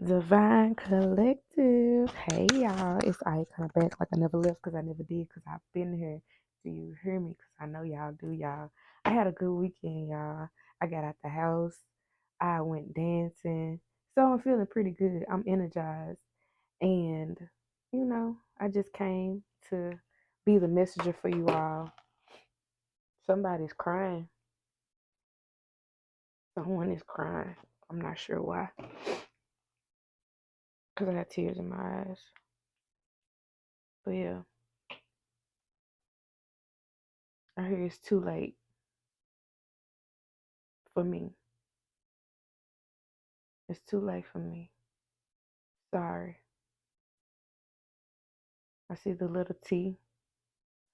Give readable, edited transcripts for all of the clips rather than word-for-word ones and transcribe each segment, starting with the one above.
Divine Collective. Hey y'all, it's Icon back like I never left because I never did because I've been here. Do you hear me? Because I know y'all do, y'all. I had a good weekend, y'all. I got out the house. I went dancing. So I'm feeling pretty good. I'm energized. And, I just came to be the messenger for you all. Somebody's crying. Someone is crying. I'm not sure why. Because I got tears in my eyes. But yeah. I hear it's too late for me. It's too late for me. Sorry. I see the little T.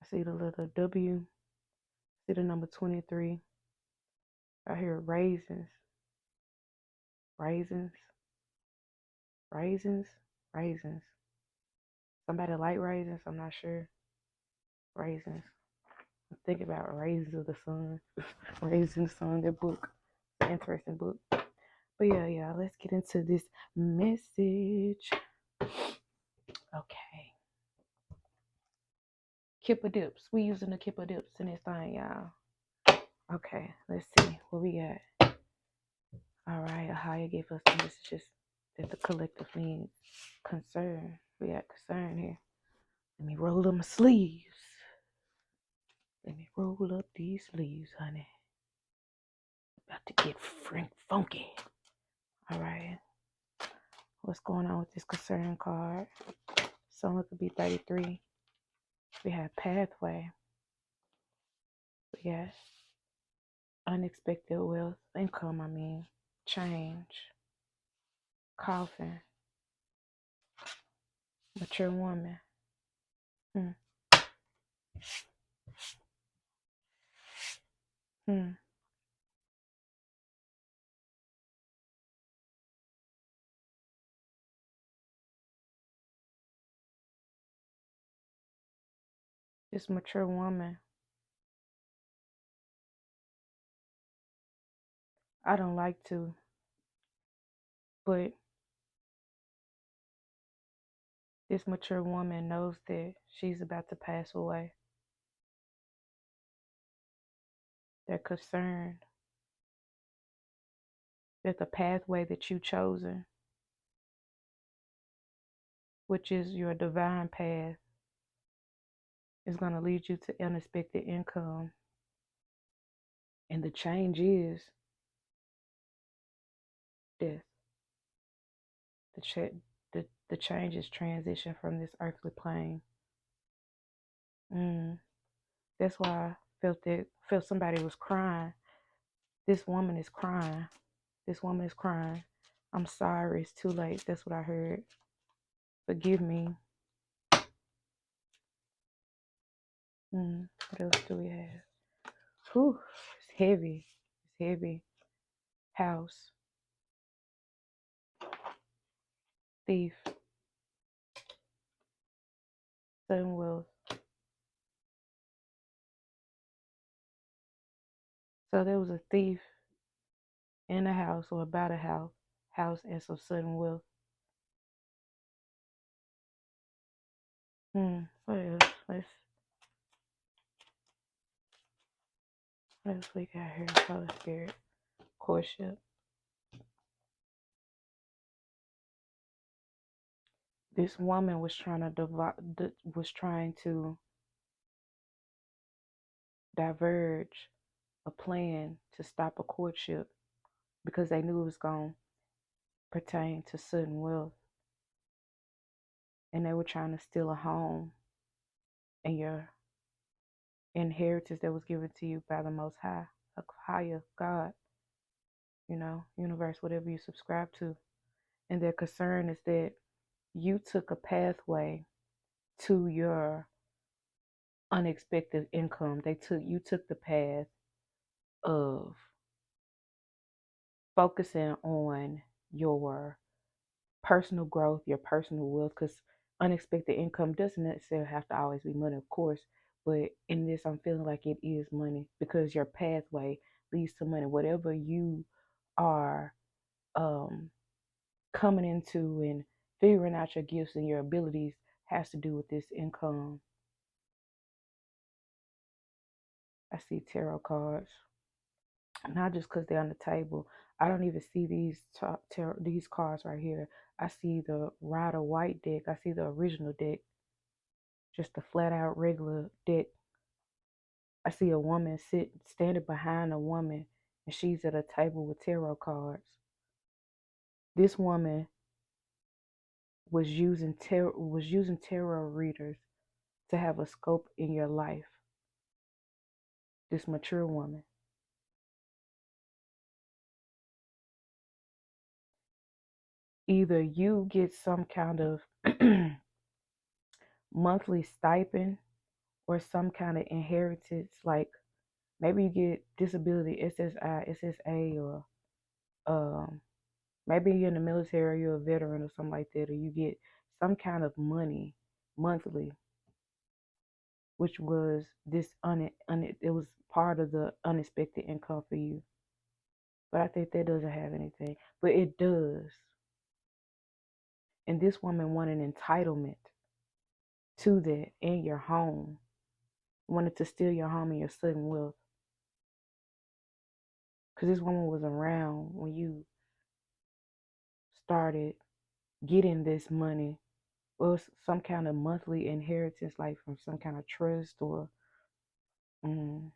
I see the little W. I see the number 23. I hear raisins. Raisins. Raisins. Raisins. Somebody like raisins? I'm not sure. Raisins. I'm thinking about Raisins of the Sun. Raisins of the Sun, their book. It's an interesting book. But yeah, let's get into this message. Okay. Kipper dips. We using the Kipper dips in this thing, y'all. Okay, let's see what we got. All right, Ahaya gave us the messages that the collective needs. Concern. We got concern here. Let me roll up my sleeves. Let me roll up these sleeves, honey. About to get funky. All right. What's going on with this concern card? Someone could be 33. We have pathway. We got unexpected wealth, income, change, coffin, mature woman. Hmm. Hmm. This mature woman. I don't like to, but this mature woman knows that she's about to pass away. They're concerned that the pathway that you've chosen, which is your divine path, is going to lead you to unexpected income. And the change is death. The change is transition from this earthly plane. That's why I felt somebody was crying. This woman is crying. This woman is crying. I'm sorry, it's too late. That's what I heard. Forgive me. What else do we have? Whew, it's heavy. It's heavy. House. Thief. Sudden wealth. So there was a thief in a house or about a house and some sudden wealth. What else? What else we got here? Holy Spirit. Courtship. This woman was trying to diverge a plan to stop a courtship because they knew it was going to pertain to sudden wealth. And they were trying to steal a home and your inheritance that was given to you by the Most High, a higher God, universe, whatever you subscribe to. And their concern is that you took a pathway to your unexpected income. You took the path of focusing on your personal growth, your personal wealth, because unexpected income doesn't necessarily have to always be money, of course. But in this, I'm feeling like it is money because your pathway leads to money. Whatever you are coming into and figuring out your gifts and your abilities has to do with this income. I see tarot cards, not just because they're on the table. I don't even see these cards right here. I see the Rider White deck. I see the original deck, just the flat out regular deck. I see a woman standing behind a woman, and she's at a table with tarot cards. This woman was using tarot readers to have a scope in your life. This mature woman. Either you get some kind of monthly stipend or some kind of inheritance, like maybe you get disability, SSI, SSA, or maybe you're in the military, or you're a veteran or something like that, or you get some kind of money monthly, which was it was part of the unexpected income for you. But I think that doesn't have anything, but it does. And this woman wanted entitlement to that in your home, wanted to steal your home and your sudden wealth. Because this woman was around when you started getting this money, or some kind of monthly inheritance, like from some kind of trust, or and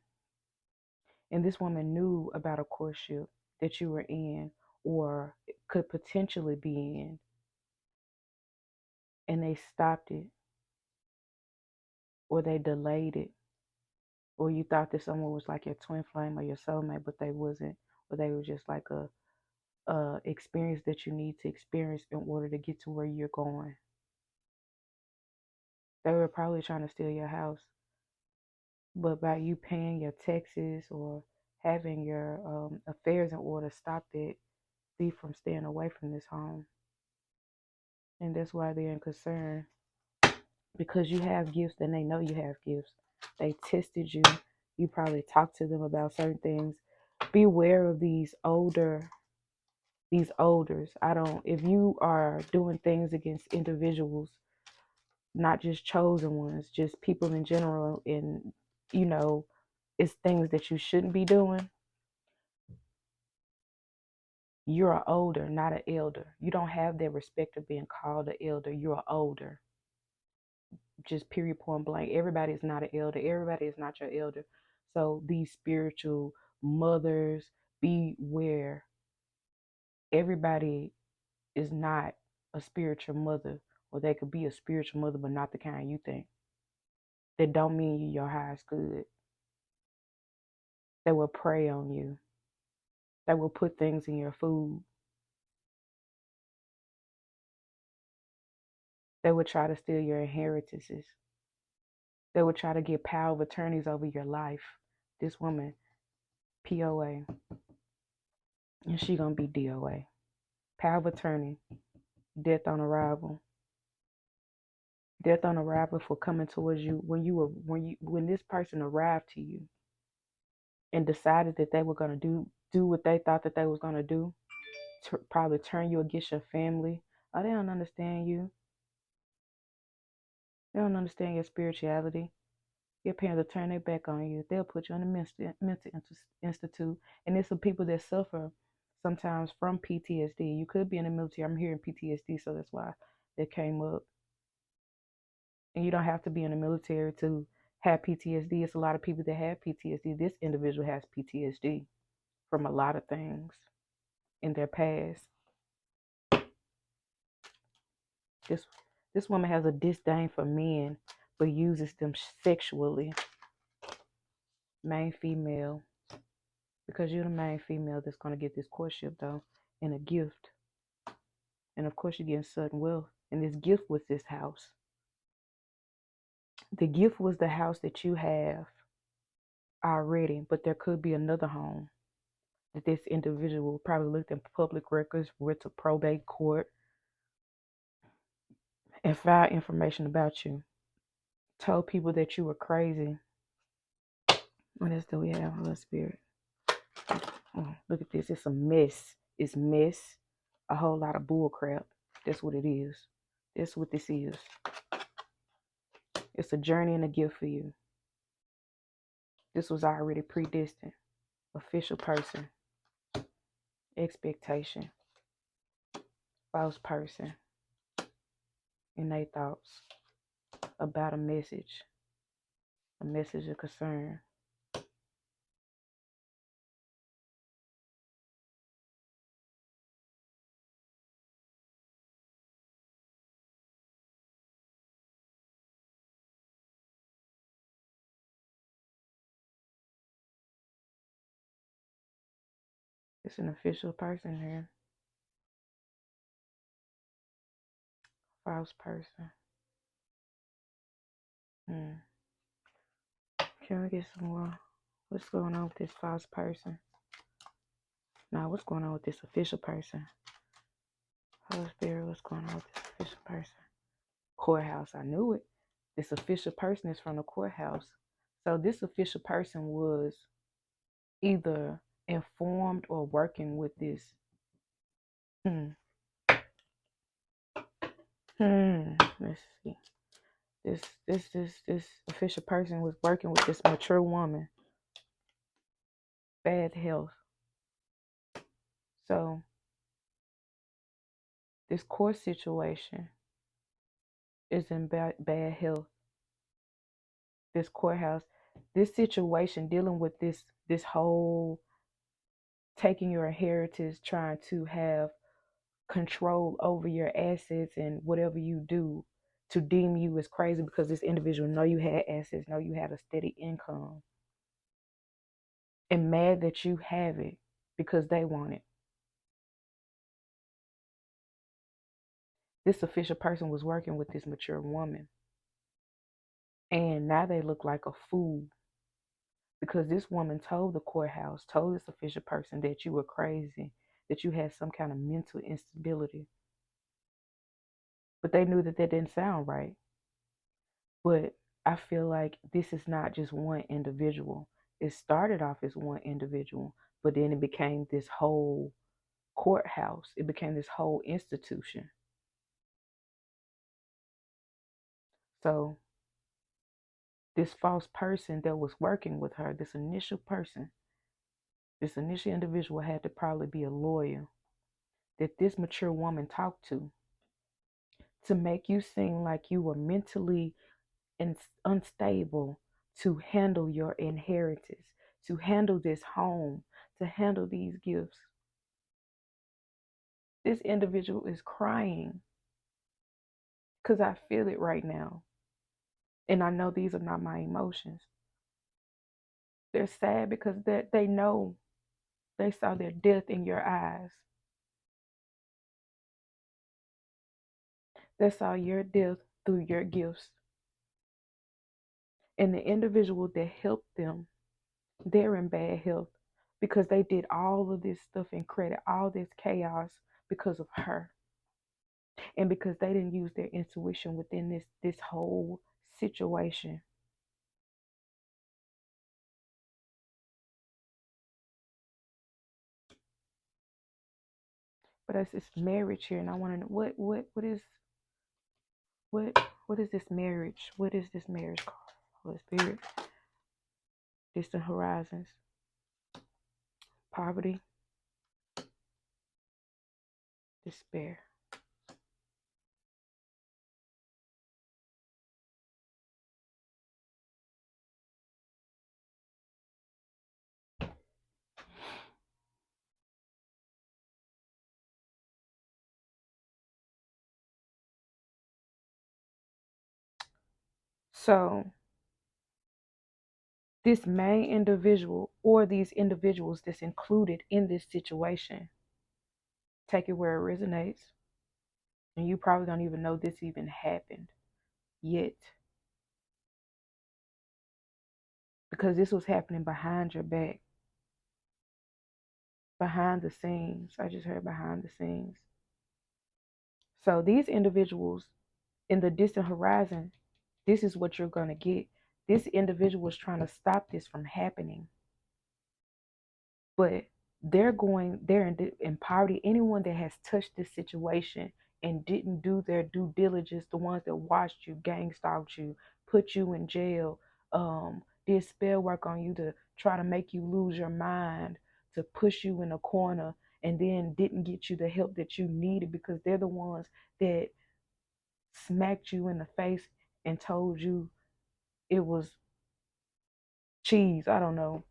this woman knew about a courtship that you were in or could potentially be in, and they stopped it, or they delayed it, or you thought that someone was like your twin flame or your soulmate, but they wasn't, or they were just like a experience that you need to experience in order to get to where you're going. They were probably trying to steal your house, but by you paying your taxes or having your affairs in order, stop that thief from staying away from this home. And that's why they're in concern, because you have gifts and they know you have gifts. They tested you. You probably talked to them about certain things. Beware of these olders. If you are doing things against individuals, not just chosen ones, just people in general, and it's things that you shouldn't be doing. You're an older, not an elder. You don't have that respect of being called an elder. You're an older. Just period, point blank. Everybody is not an elder. Everybody is not your elder. So these spiritual mothers, beware. Everybody is not a spiritual mother, or they could be a spiritual mother, but not the kind you think. That don't mean you your highest good. They will prey on you. They will put things in your food. They will try to steal your inheritances. They will try to get power of attorneys over your life. This woman, POA, and she gonna be DOA. Power of attorney, death on arrival. Death on arrival for coming towards you when this person arrived to you and decided that they were gonna do what they thought that they was gonna do, to probably turn you against your family. Oh, they don't understand you. They don't understand your spirituality. Your parents will turn their back on you. They'll put you in a mental institute. And there's some people that suffer sometimes from PTSD. You could be in the military. I'm hearing PTSD, so that's why that came up. And you don't have to be in the military to have PTSD. It's a lot of people that have PTSD. This individual has PTSD from a lot of things in their past. This woman has a disdain for men, but uses them sexually. Main female. Because you're the main female that's going to get this courtship, though, and a gift. And of course, you're getting sudden wealth. And this gift was this house. The gift was the house that you have already, but there could be another home that this individual probably looked in public records, went to probate court, and found information about you. Told people that you were crazy. What else do we have? Holy Spirit. Oh, look at this. It's a mess. It's mess. a whole lot of bull crap. That's what it is. That's what this is. It's a journey and a gift for you. This was already predestined. Official person. Expectation. False person. And they thoughts about a message of concern. It's an official person here. False person. Can we get some more? What's going on with this false person? Now, what's going on with this official person? Holy Spirit, what's going on with this official person? Courthouse, I knew it. This official person is from the courthouse. So this official person was either informed or working with this. Let's see. This official person was working with this mature woman. Bad health. So this court situation is in bad health. This courthouse, this situation dealing with this whole taking your inheritance, trying to have control over your assets and whatever you do to deem you as crazy because this individual know you had assets, know you had a steady income, and mad that you have it because they want it. This official person was working with this mature woman, and now they look like a fool because this woman told the courthouse, told this official person that you were crazy, that you had some kind of mental instability. But they knew that didn't sound right. But I feel like this is not just one individual. It started off as one individual, but then it became this whole courthouse. It became this whole institution. So this false person that was working with her, this initial person, this initial individual had to probably be a lawyer that this mature woman talked to make you seem like you were mentally unstable to handle your inheritance, to handle this home, to handle these gifts. This individual is crying because I feel it right now. And I know these are not my emotions. They're sad because they know they saw their death in your eyes. They saw your death through your gifts. And the individual that helped them, they're in bad health because they did all of this stuff and created all this chaos because of her. And because they didn't use their intuition within this whole situation. But it's this marriage here, and I want to know what is this marriage? What is this marriage called? Holy Spirit. Distant horizons. Poverty. Despair. So this main individual or these individuals that's included in this situation, take it where it resonates. And you probably don't even know this even happened yet. Because this was happening behind your back. Behind the scenes. I just heard behind the scenes. So these individuals in the distant horizon, this is what you're going to get. This individual is trying to stop this from happening. But they're in poverty. Anyone that has touched this situation and didn't do their due diligence, the ones that watched you, gang stalked you, put you in jail, did spell work on you to try to make you lose your mind, to push you in a corner, and then didn't get you the help that you needed, because they're the ones that smacked you in the face and told you it was cheese. I don't know.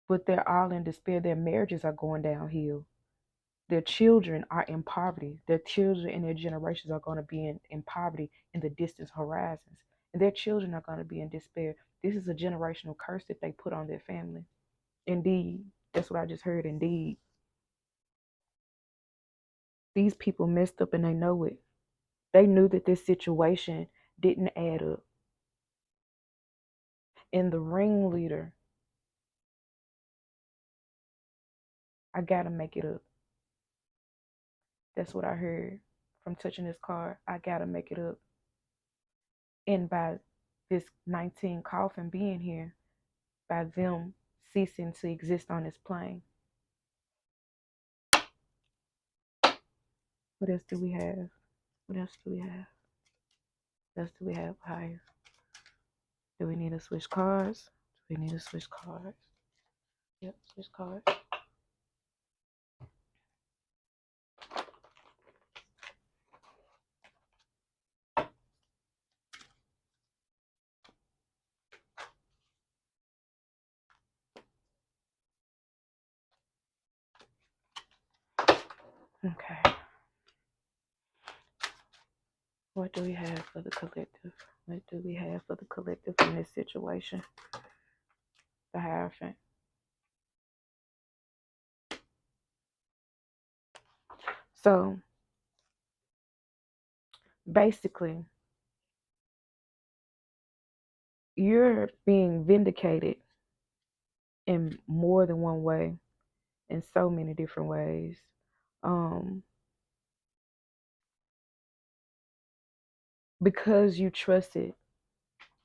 But they're all in despair. Their marriages are going downhill. Their children are in poverty. Their children and their generations are going to be in poverty in the distant horizons. And their children are going to be in despair. This is a generational curse that they put on their family. Indeed. That's what I just heard. Indeed. These people messed up and they know it. They knew that this situation didn't add up. And the ringleader, I got to make it up. That's what I heard from touching this card. I got to make it up. And by this 19 coffin being here, by them ceasing to exist on this plane. What else do we have? What else do we have? What else do we have higher? Do we need to switch cards? Do we need to switch cards? Yep, switch cards. Okay. What do we have for the collective? What do we have for the collective in this situation? The Hierophant. So, basically, you're being vindicated in more than one way, in so many different ways. Because you trusted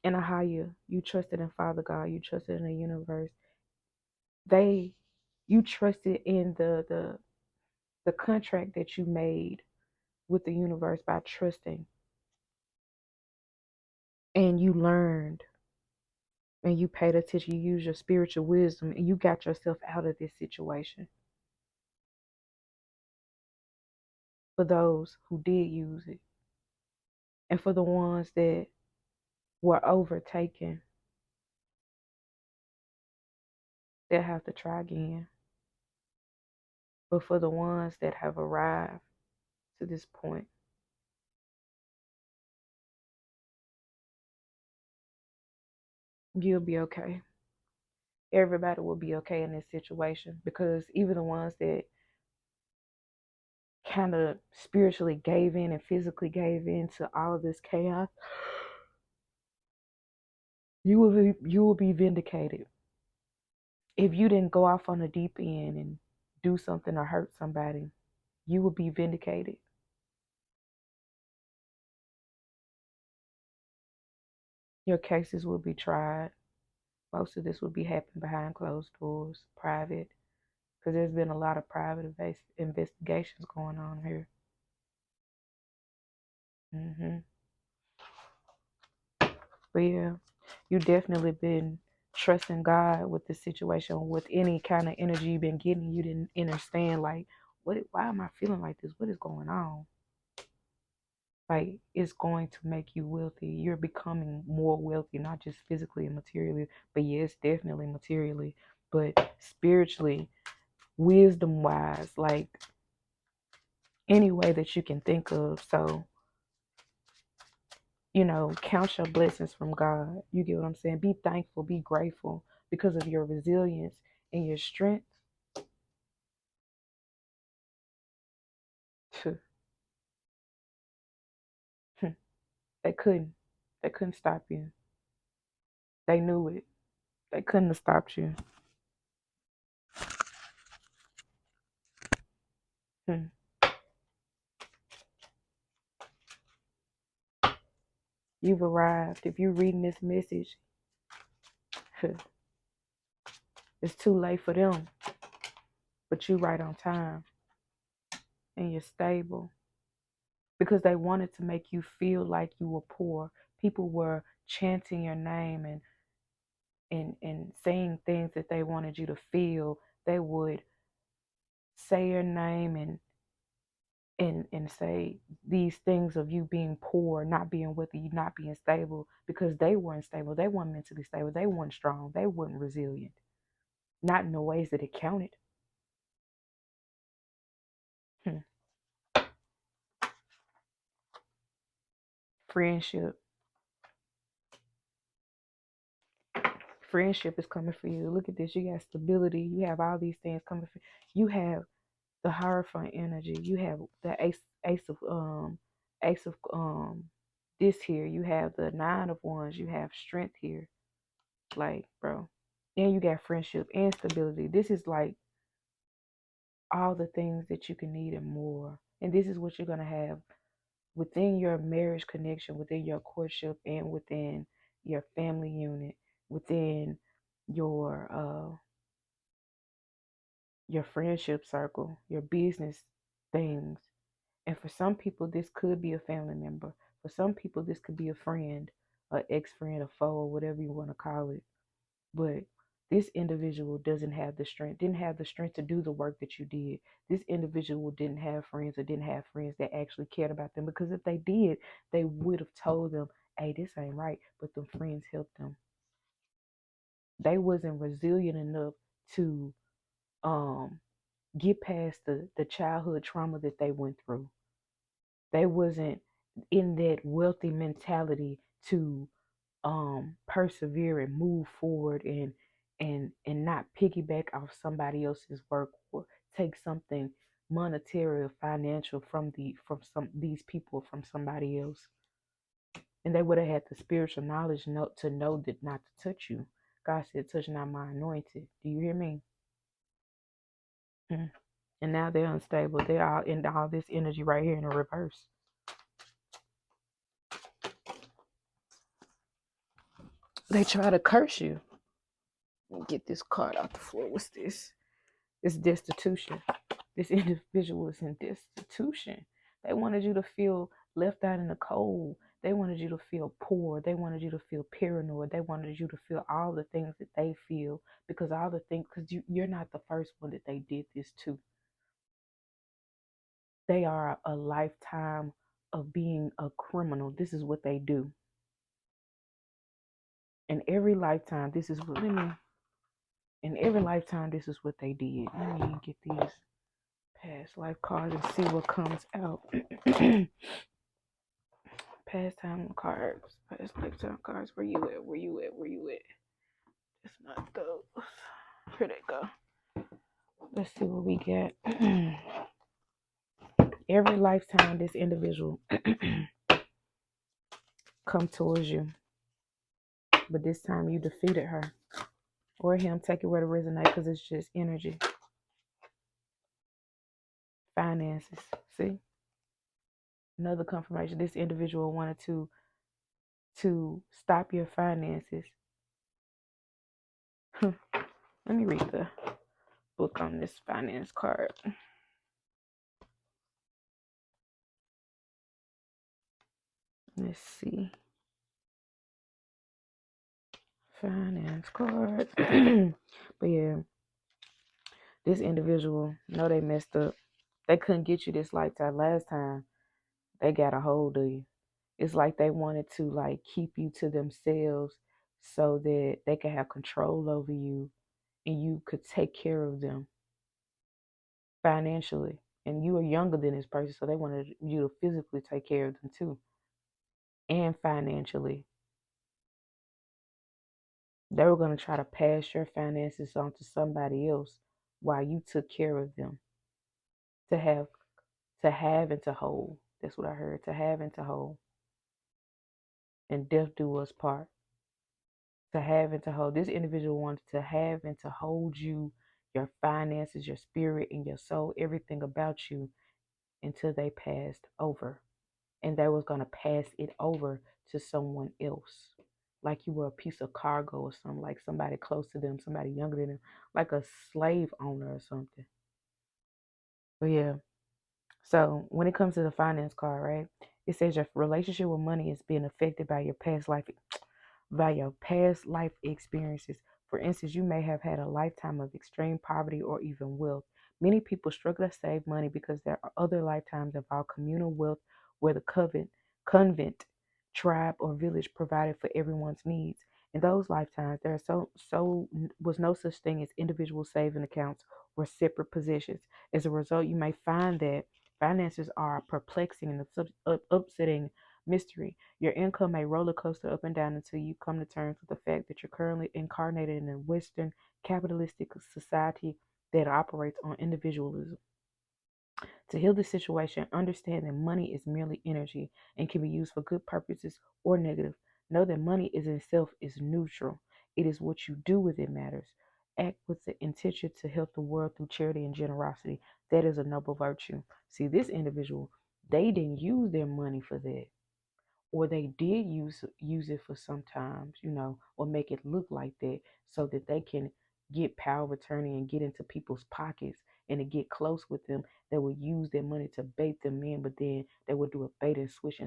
in a higher, you trusted in Father God, you trusted in the universe. You trusted in the contract that you made with the universe by trusting, and you learned, and you paid attention, you used your spiritual wisdom, and you got yourself out of this situation. For those who did use it, and for the ones that were overtaken, they'll have to try again. But for the ones that have arrived to this point, you'll be okay. Everybody will be okay in this situation, because even the ones that kind of spiritually gave in and physically gave in to all of this chaos, you will be vindicated. If you didn't go off on the deep end and do something or hurt somebody, you will be vindicated. Your cases will be tried. Most of this will be happening behind closed doors, private, because there's been a lot of private investigations going on here. But yeah, you definitely been trusting God with this situation. With any kind of energy you've been getting, you didn't understand, like, why am I feeling like this? What is going on? Like, it's going to make you wealthy. You're becoming more wealthy, not just physically and materially, but yes, definitely materially, but spiritually, wisdom wise, like any way that you can think of. So, count your blessings from God. You get what I'm saying? Be thankful, be grateful because of your resilience and your strength. They couldn't. They couldn't stop you. They knew it. They couldn't have stopped you. You've arrived. If you're reading this message, It's too late for them, but you right on time and you're stable because they wanted to make you feel like you were poor. People were chanting your name and saying things that they wanted you to feel. They would say your name and say these things of you being poor, not being with you, not being stable, because they weren't stable. They weren't mentally stable. They weren't strong. They weren't resilient. Not in the ways that it counted. Hmm. Friendship. Friendship is coming for you. Look at this. You got stability. You have all these things coming for you. You have the Hierophant energy. You have the ace of this here. You have the 9 of Wands. You have strength here. Like, bro. And you got friendship and stability. This is like all the things that you can need and more. And this is what you're gonna have within your marriage connection, within your courtship, and within your family unit, within your friendship circle, your business things. And for some people, this could be a family member. For some people, this could be a friend, an ex-friend, a foe, whatever you want to call it. But this individual didn't have the strength to do the work that you did. This individual didn't have friends or didn't have friends that actually cared about them, because if they did, they would have told them, hey, this ain't right. But the friends helped them. They wasn't resilient enough to get past the childhood trauma that they went through. They wasn't in that wealthy mentality to persevere and move forward and not piggyback off somebody else's work or take something monetary or financial from some these people from somebody else. And they would have had the spiritual knowledge to know that not to touch you. God said, touch not my anointed. Do you hear me? Mm. And now they're unstable. They're all in all this energy right here in the reverse. They try to curse you. Get this card off the floor. What's this? It's destitution. This individual is in destitution. They wanted you to feel left out in the cold. They wanted you to feel poor. They wanted you to feel paranoid. They wanted you to feel all the things that they feel, because you're not the first one that they did this to. They are a lifetime of being a criminal. This is what they do. In every lifetime, this is what this is what they did. Let me get these past life cards and see what comes out. Past time cards, past lifetime cards. Where you at? Where you at? Where you at? It's not those. Here they go. Let's see what we get. Every lifetime, this individual come towards you, but this time you defeated her or him. Take it where to resonate, because it's just energy. Finances. See, another confirmation. This individual wanted to stop your finances. Let me read the book on this finance card. Let's see. Finance card. But yeah, this individual, know they messed up. They couldn't get you this lifetime. Last time, they got a hold of you. It's like they wanted to like keep you to themselves so that they could have control over you and you could take care of them financially. And you were younger than this person, so they wanted you to physically take care of them too, and financially. They were going to try to pass your finances on to somebody else while you took care of them. To have and to hold. That's what I heard. To have and to hold. And death do us part. To have and to hold. This individual wanted to have and to hold you, your finances, your spirit, and your soul, everything about you, until they passed over. And they was going to pass it over to someone else. like you were a piece of cargo or something, like somebody close to them, somebody younger than them, like a slave owner or something. But yeah, so when it comes to the finance card, right, it says your relationship with money is being affected by your past life experiences. For instance, you may have had a lifetime of extreme poverty or even wealth. Many people struggle to save money because there are other lifetimes of our communal wealth where the convent, tribe, or village provided for everyone's needs. In those lifetimes, there are was no such thing as individual saving accounts or separate positions. As a result, you may find that finances are perplexing and upsetting mystery. Your income may roller coaster up and down until you come to terms with the fact that you're currently incarnated in a Western capitalistic society that operates on individualism. To heal the situation, understand that money is merely energy and can be used for good purposes or negative. Know that money is itself is neutral. It is what you do with it matters. Act with the intention to help the world through charity and generosity. That is a noble virtue. See, this individual, they didn't use their money for that, or they did use it for sometimes, or make it look like that so that they can get power of attorney and get into people's pockets and to get close with them. They would use their money to bait them in, but then they would do a bait and switch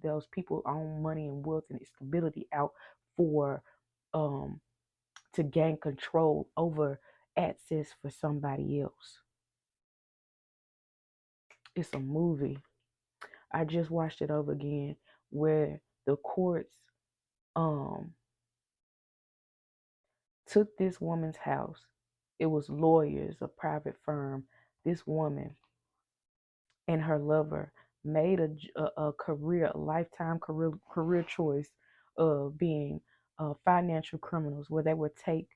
those people own money and wealth and stability out for um to gain control over access for somebody else. It's a movie. I just watched it over again where the courts um took this woman's house. It was lawyers, a private firm. This woman and her lover made a career, a lifetime career choice of being financial criminals, where they would take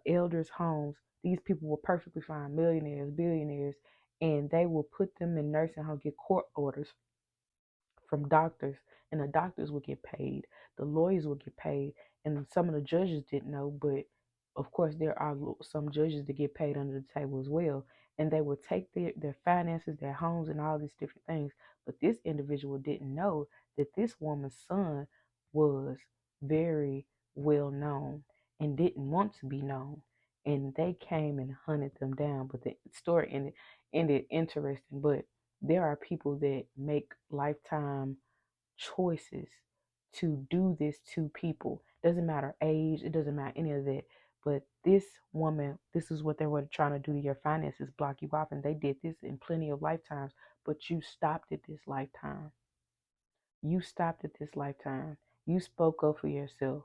elders' homes. These people were perfectly fine, millionaires, billionaires, and they will put them in nursing homes, get court orders from doctors, and the doctors would get paid, the lawyers would get paid, and some of the judges didn't know, but of course there are some judges that get paid under the table as well, and they would take their finances, their homes, and all these different things. But this individual didn't know that this woman's son was very well known and didn't want to be known, and they came and hunted them down. But the story ended interesting. But there are people that make lifetime choices to do this to people. Doesn't matter age, it doesn't matter any of that. But this woman, this is what they were trying to do to your finances, block you off. And they did this in plenty of lifetimes, but you stopped at this lifetime. You stopped at this lifetime. You spoke up for yourself.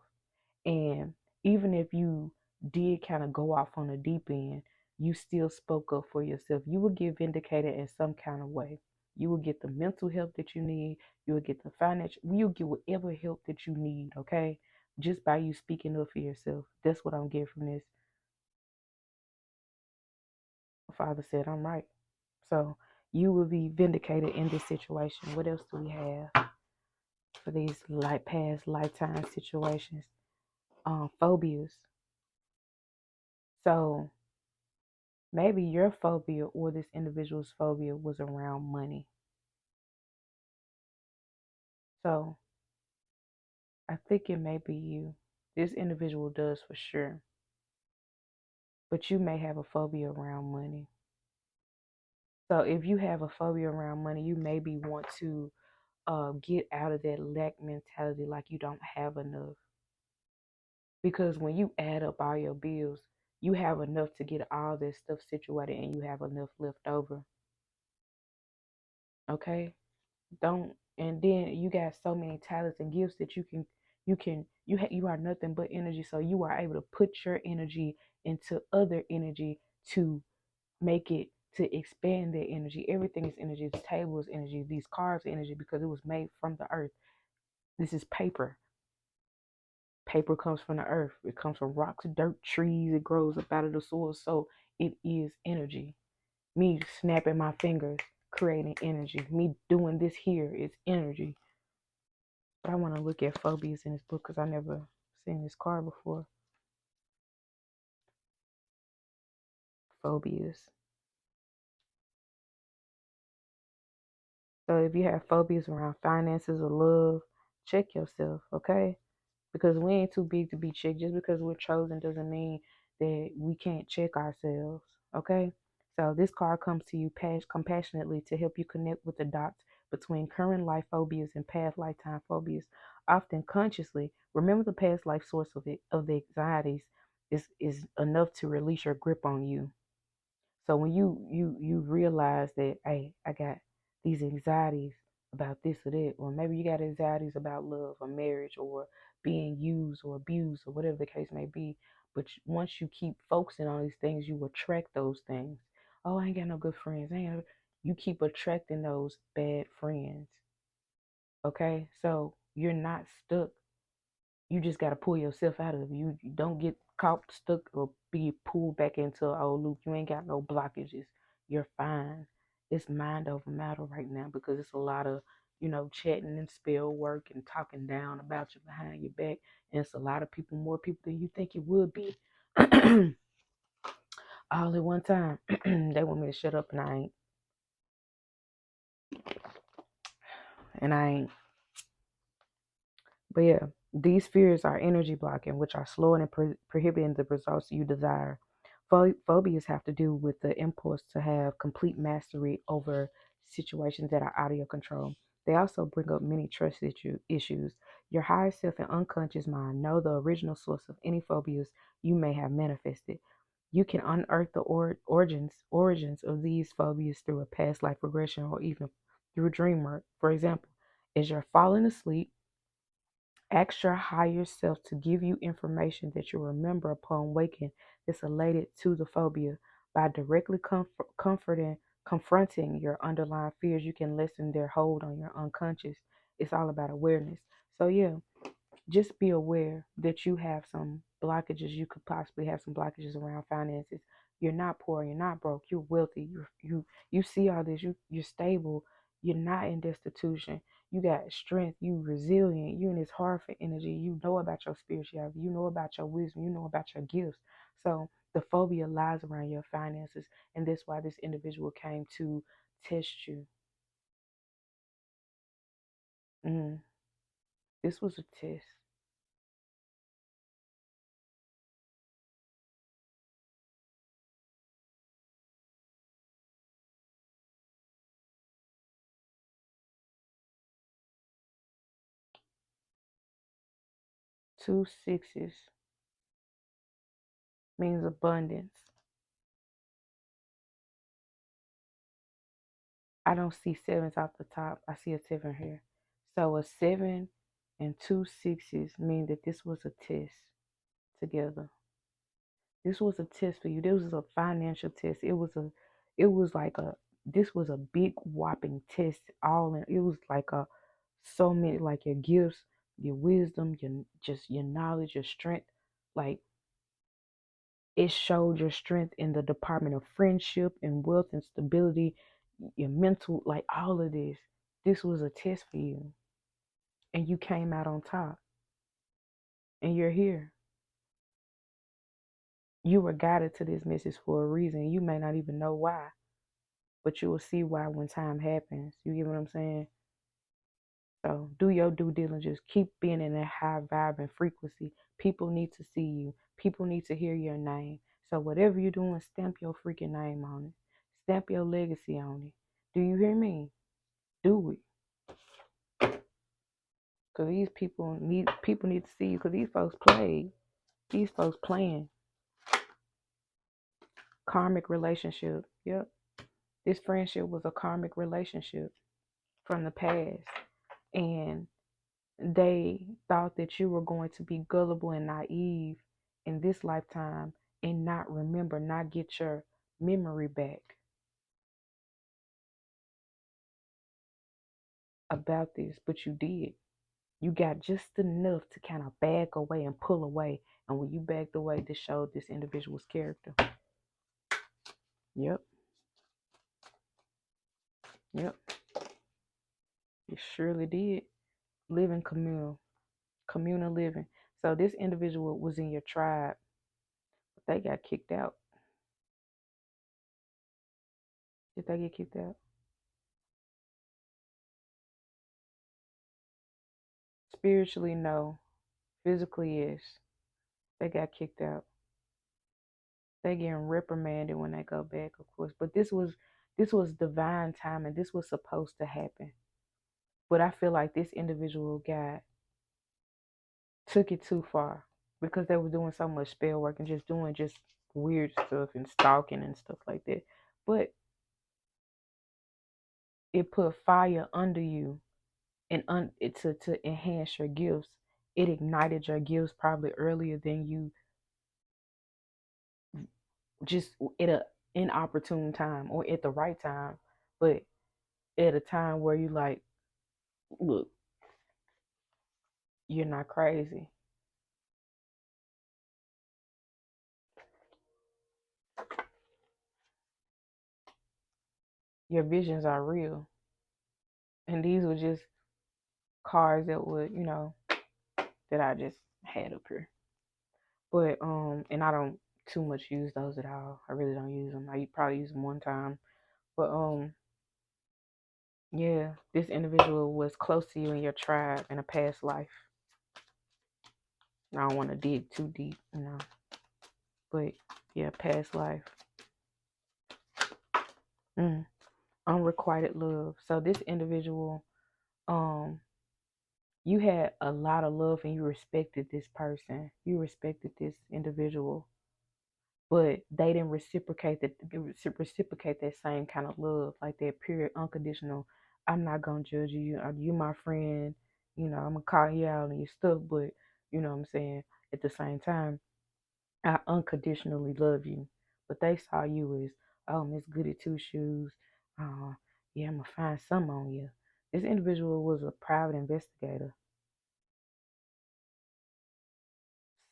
And even if you did kind of go off on the deep end, you still spoke up for yourself. You will get vindicated in some kind of way. You will get the mental help that you need. You will get the financial, you'll get whatever help that you need, okay? Just by you speaking up for yourself. That's what I'm getting from this. My father said I'm right. So you will be vindicated in this situation. What else do we have for these past lifetime situations? Phobias. So maybe your phobia or this individual's phobia was around money. So I think it may be you. This individual does for sure. But you may have a phobia around money. So if you have a phobia around money, you maybe want to get out of that lack mentality, like you don't have enough. Because when you add up all your bills, you have enough to get all this stuff situated and you have enough left over. Okay? Don't, and then you got so many talents and gifts that you are nothing but energy, so you are able to put your energy into other energy to make it, to expand that energy. Everything is energy. The table is energy, these cars are energy, because it was made from the earth. This is paper comes from the earth, it comes from rocks, dirt, trees, it grows up out of the soil, so it is energy. Me snapping my fingers, creating energy. Me doing this here is energy. But I want to look at phobias in this book because I never seen this card before. Phobias. So if you have phobias around finances or love, check yourself, okay? because we ain't too big to be checked. Just because we're chosen doesn't mean that we can't check ourselves. Okay? So this card comes to you compassionately to help you connect with the dots between current life phobias and past lifetime phobias, often consciously. Remember the past life source of the anxieties is enough to release your grip on you. So when you realize that, hey, I got these anxieties about this or that, or maybe you got anxieties about love or marriage or being used or abused or whatever the case may be, but once you keep focusing on these things, you attract those things. Oh, I ain't got no good friends. You keep attracting those bad friends. Okay, so you're not stuck. You just got to pull yourself out of it. You don't get caught stuck or be pulled back into an old loop. You ain't got no blockages. You're fine. It's mind over matter right now because it's a lot of, chatting and spell work and talking down about you behind your back. And it's a lot of people, more people than you think it would be. All at one time. They want me to shut up and I ain't. And I ain't. But yeah, these fears are energy blocking, which are slowing and prohibiting the results you desire. Phobias have to do with the impulse to have complete mastery over situations that are out of your control. They also bring up many trust issues. Your higher self and unconscious mind know the original source of any phobias you may have manifested. You can unearth the origins of these phobias through a past life regression or even through dream work. For example, as you're falling asleep, ask your higher self to give you information that you remember upon waking that's related to the phobia. By directly confronting your underlying fears, you can lessen their hold on your unconscious. It's all about awareness. So, yeah, just be aware that you have some blockages. You could possibly have some blockages around finances. You're not poor, you're not broke, you're wealthy. You see all this, you're stable, you're not in destitution, you got strength, you resilient, you in this hard for energy, you know about your spirituality, you know about your wisdom, you know about your gifts. So the phobia lies around your finances, and that's why this individual came to test you. Mm, this was a test. Two sixes means abundance. I don't see sevens off the top. I see a seven here. So a seven and two sixes mean that this was a test together. This was a test for you. This was a financial test. It was like this was a big whopping test all in. It was like so many, like your gifts, your wisdom, your knowledge, your strength. Like it showed your strength in the department of friendship and wealth and stability, your mental, like all of this. This was a test for you, and you came out on top, and you're here. You were guided to this message for a reason. You may not even know why, but you will see why when time happens. You get what I'm saying? So do your due diligence. Keep being in a high vibrant frequency. People need to see you. People need to hear your name. So whatever you're doing, stamp your freaking name on it. Stamp your legacy on it. Do you hear me? Do it. Cause these people need to see you. Cause these folks played. These folks playing. Karmic relationship. Yep. This friendship was a karmic relationship from the past. And they thought that you were going to be gullible and naive in this lifetime and not remember, not get your memory back about this, but you did. You got just enough to kind of back away and pull away. And when you backed away, this showed this individual's character. Yep, yep, it surely did. Living communal living. So this individual was in your tribe, but they got kicked out. Did they get kicked out? Spiritually, no. Physically, yes. They got kicked out. They getting reprimanded when they go back, of course. But this was divine timing. This was supposed to happen. But I feel like this individual guy took it too far because they were doing so much spell work and just doing just weird stuff and stalking and stuff like that. But it put fire under you and to enhance your gifts. It ignited your gifts probably earlier than you, just at a inopportune time or at the right time, but at a time where you like, look, you're not crazy. Your visions are real. And these were just cards that would, that I just had up here. But and I don't too much use those at all. I really don't use them. I probably use them one time. But yeah, this individual was close to you in your tribe in a past life. I don't want to dig too deep, But yeah, past life. Unrequited love. So this individual, you had a lot of love and you respected this person. You respected this individual, but they didn't reciprocate that same kind of love, like that pure, unconditional. I'm not gonna judge you. You my friend. I'm gonna call you out on your stuff, but you know what I'm saying. At the same time, I unconditionally love you. But they saw you as, oh, Miss Goody Two Shoes. Yeah, I'm gonna find some on you. This individual was a private investigator,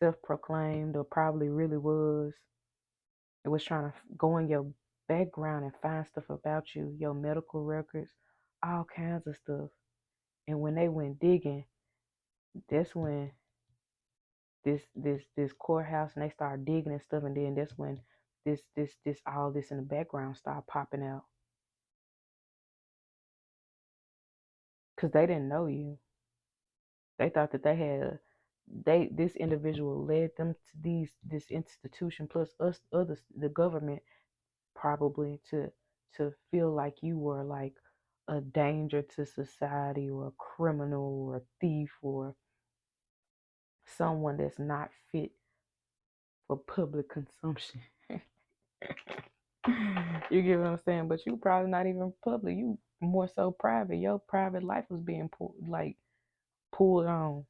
self-proclaimed, or probably really was. It was trying to go in your background and find stuff about you, your medical records, all kinds of stuff. And when they went digging, that's when this courthouse, and they started digging and stuff, and then that's when this all this in the background started popping out because they didn't know you. They thought that this individual led them to this institution plus us others, the government, probably to feel like you were like a danger to society or a criminal or a thief or someone that's not fit for public consumption. You get what I'm saying? But you probably not even public. You more so private. Your private life was being pulled on.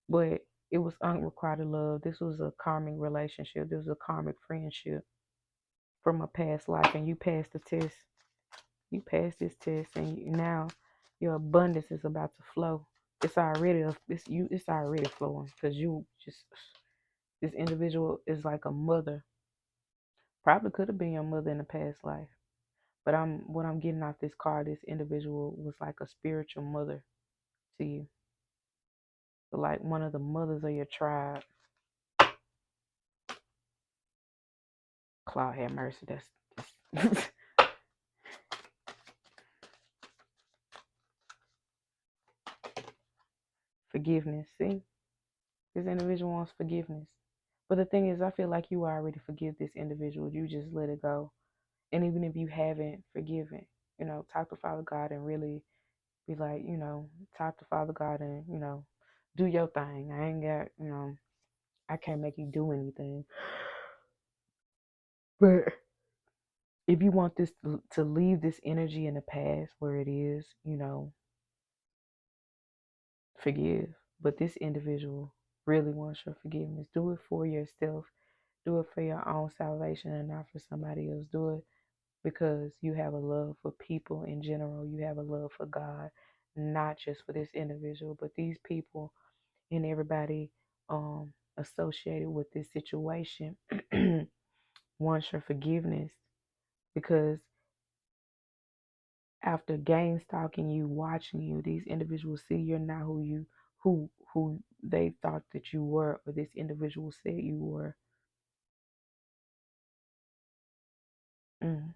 But it was unrequited love. This was a karmic relationship. This was a karmic friendship from a past life, and you passed the test. You passed this test, and now your abundance is about to flow. It's already flowing because you just this individual is like a mother. Probably could have been your mother in a past life. But what I'm getting off this card, this individual was like a spiritual mother to you. So like one of the mothers of your tribe. Claude have mercy. That's forgiveness. See? This individual wants forgiveness. But the thing is, I feel like you already forgive this individual. You just let it go. And even if you haven't forgiven, talk to Father God and really be like, talk to Father God and, do your thing. I ain't got, I can't make you do anything. But if you want this to leave this energy in the past where it is, forgive. But this individual really wants your forgiveness. Do it for yourself. Do it for your own salvation and not for somebody else. Do it because you have a love for people in general. You have a love for God, not just for this individual, but these people and everybody associated with this situation wants your forgiveness because after gang stalking you, watching you, these individuals see you're not who they thought that you were, or this individual said you were. Mm.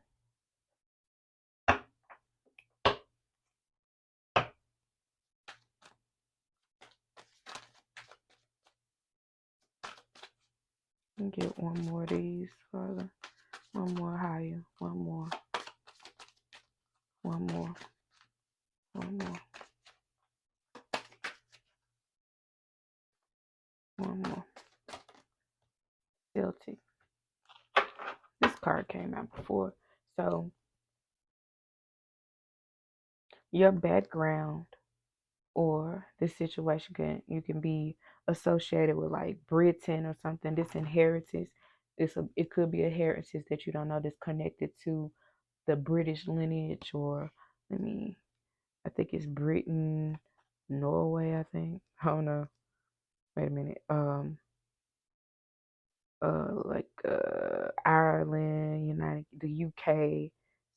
Get one more of these further. One more higher. One more. One more. One more. One more. Celtic. This card came out before. So your background or this situation you can be associated with like Britain or something. This inheritance. It could be a heritage that you don't know that's connected to the British lineage, or let me I think it's Britain, Norway, I think. I don't know. Wait a minute. Like Ireland, the UK.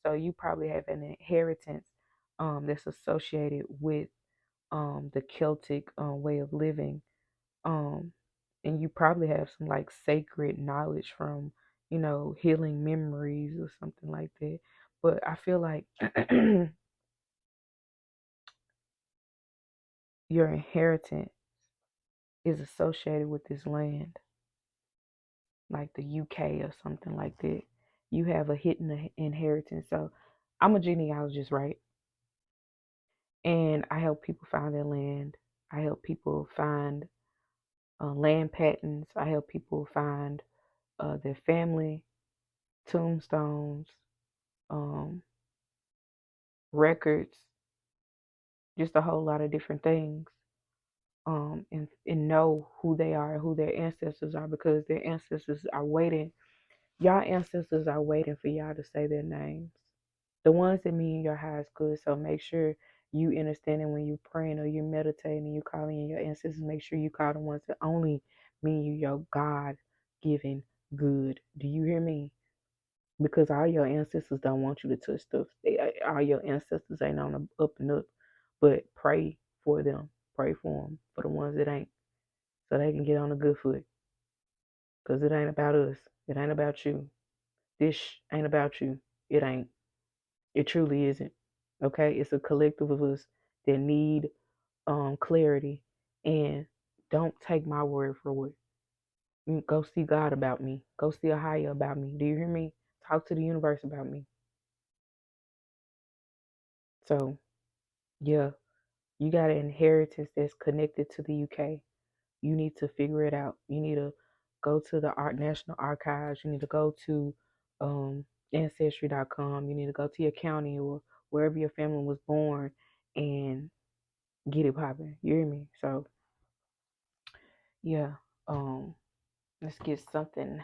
So you probably have an inheritance that's associated with the Celtic way of living. Um and you probably have some like sacred knowledge from, healing memories or something like that. But I feel like your inheritance is associated with this land, like the UK or something like that. You have a hidden inheritance. So I'm a genealogist, right? And I help people find their land. I help people find land patents. I help people find their family tombstones, um, records, just a whole lot of different things. And know who they are, who their ancestors are, because their ancestors are waiting. Y'all ancestors are waiting for y'all to say their names. The ones that mean your highest good. So make sure you understanding when you praying or you meditating and you calling in your ancestors, make sure you call the ones that only mean you your God given good. Do you hear me? Because all your ancestors don't want you to touch stuff. All your ancestors ain't on the up and up. But pray for them. Pray for them. For the ones that ain't. So they can get on a good foot. Because it ain't about us. It ain't about you. This ain't about you. It ain't. It truly isn't. Okay? It's a collective of us that need clarity. And don't take my word for it. Go see God about me. Go see a higher about me. Do you hear me? Talk to the universe about me. So, yeah, you got an inheritance that's connected to the UK. You need to figure it out. You need to go to the National Archives. You need to go to Ancestry.com. You need to go to your county or wherever your family was born and get it popping. You hear me? So, yeah, let's get something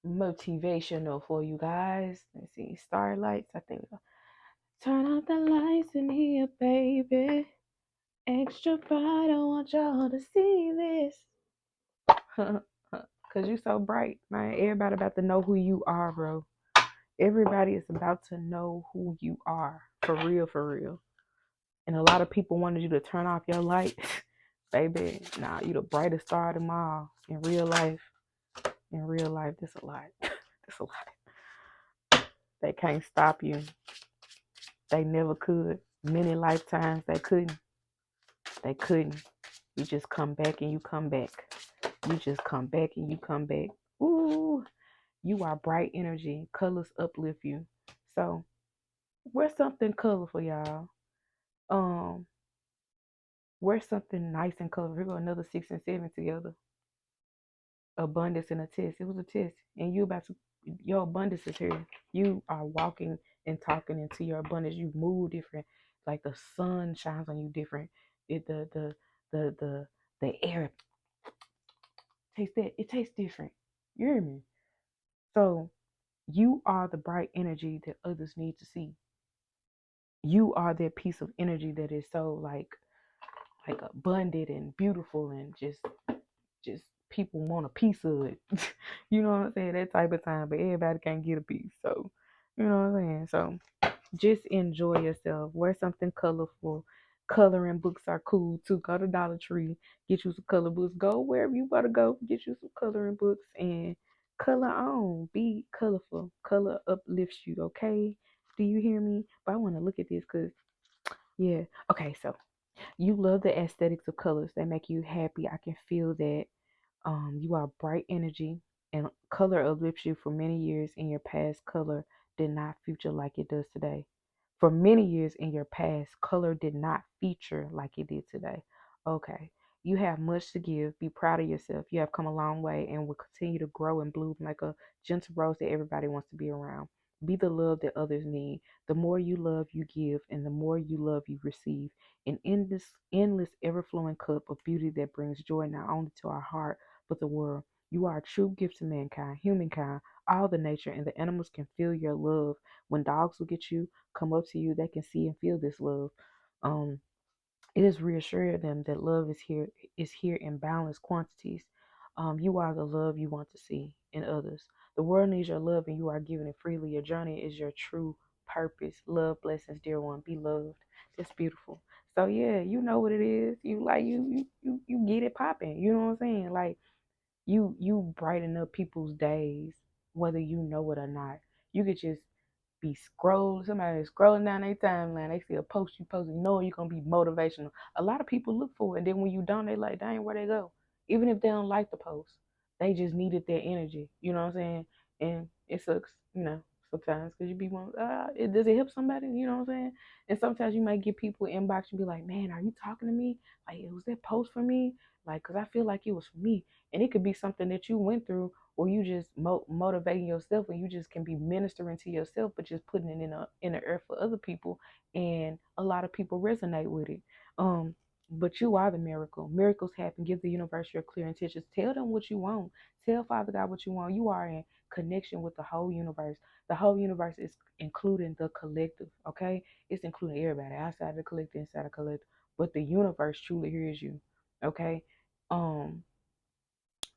motivational for you guys. Let's see, starlights. I think turn out the lights in here, baby. Extra bright. I want y'all to see this. Cause you so bright, man. Everybody about to know who you are, bro. Everybody is about to know who you are. For real, for real. And a lot of people wanted you to turn off your light. Baby, nah, you the brightest star of them all. In real life, that's a lot. That's a lot. They can't stop you. They never could. Many lifetimes they couldn't. They couldn't. You just come back and you come back. You just come back and you come back. Ooh. You are bright energy. Colors uplift you. So wear something colorful, y'all. Um, wear something nice and colorful. Here go another 6 and 7 together. Abundance and a test. It was a test. And your abundance is here. You are walking and talking into your abundance. You move different. Like the sun shines on you different. It the air tastes that. It tastes different. You hear me? So you are the bright energy that others need to see. You are that piece of energy that is so like abundant and beautiful and just people want a piece of it. You know what I'm saying? That type of time, but everybody can't get a piece. So you know what I'm saying? So just enjoy yourself. Wear something colorful. Coloring books are cool too. Go to Dollar Tree, get you some color books. Go wherever you gotta go, get you some coloring books and color on. Be colorful. Color uplifts you, okay? Do you hear me? But I want to look at this because, yeah. Okay, so you love the aesthetics of colors that make you happy. I can feel that. You are bright energy, and color uplifts you. For many years in your past, color did not feature like it does today. For many years in your past, color did not feature like it did today. Okay. You have much to give. Be proud of yourself. You have come a long way and will continue to grow and bloom like a gentle rose that everybody wants to be around. Be the love that others need. The more you love, you give, and the more you love, you receive. An endless, ever flowing cup of beauty that brings joy not only to our heart, but the world. You are a true gift to mankind, humankind, all the nature, and the animals can feel your love. When dogs look at you, come up to you, they can see and feel this love. Um, it is reassuring them that love is here in balanced quantities. You are the love you want to see in others. The world needs your love and you are giving it freely. Your journey is your true purpose. Love, blessings, dear one. Be loved. It's beautiful. So yeah, you know what it is. You like you get it popping. You know what I'm saying? Like you brighten up people's days, whether you know it or not. You could just be somebody scrolling down their timeline, they see a post you post, you know you're gonna be motivational. A lot of people look for it, and then when you don't, they like, dang, where they go? Even if they don't like the post, they just needed their energy. You know what I'm saying? And it sucks, sometimes because you be one, does it help somebody? You know what I'm saying? And sometimes you might get people inbox and be like, man, are you talking to me? Like, was that post for me? Like, cause I feel like it was for me, and it could be something that you went through or you just motivating yourself and you just can be ministering to yourself but just putting it in the earth for other people, and a lot of people resonate with it. But you are the miracle. Miracles happen. Give the universe your clear intentions. Tell them what you want. Tell Father God what you want. You are in connection with the whole universe. The whole universe is including the collective. Okay, it's including everybody outside the collective, inside the collective, but the universe truly hears you. Okay. um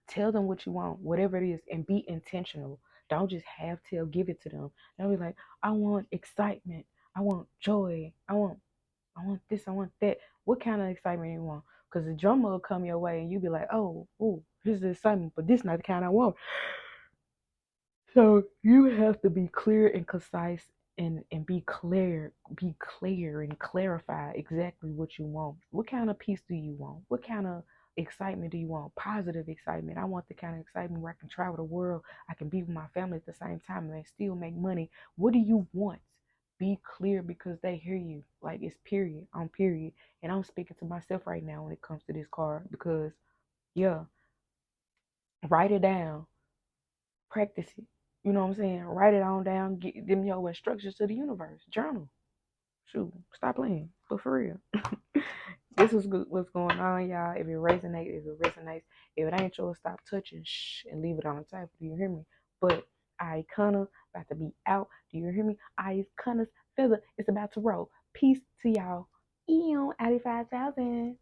Tell them what you want, whatever it is, and be intentional. Don't just have tell, give it to them. Don't be like, I want excitement, I want joy, I want this, I want that. What kind of excitement you want? Because the drummer will come your way and you be like, oh, ooh, here's the excitement, but this not the kind I want. So you have to be clear and concise and be clear and clarify exactly what you want. What kind of peace do you want? What kind of excitement do you want? Positive excitement. I want the kind of excitement where I can travel the world, I can be with my family at the same time and still make money. What do you want? Be clear because they hear you. Like it's period on period. And I'm speaking to myself right now when it comes to this card because yeah, write it down, practice it. You know what I'm saying? Write it on down, get them your instructions to the universe. Journal. Shoot, stop playing. But for real. This is what's going on, y'all. If it resonates. If it ain't yours, stop touching. Shh, and leave it on the table. Do you hear me? But Icona about to be out. Do you hear me? Icona's feather is about to roll. Peace to y'all. Eon 85,000.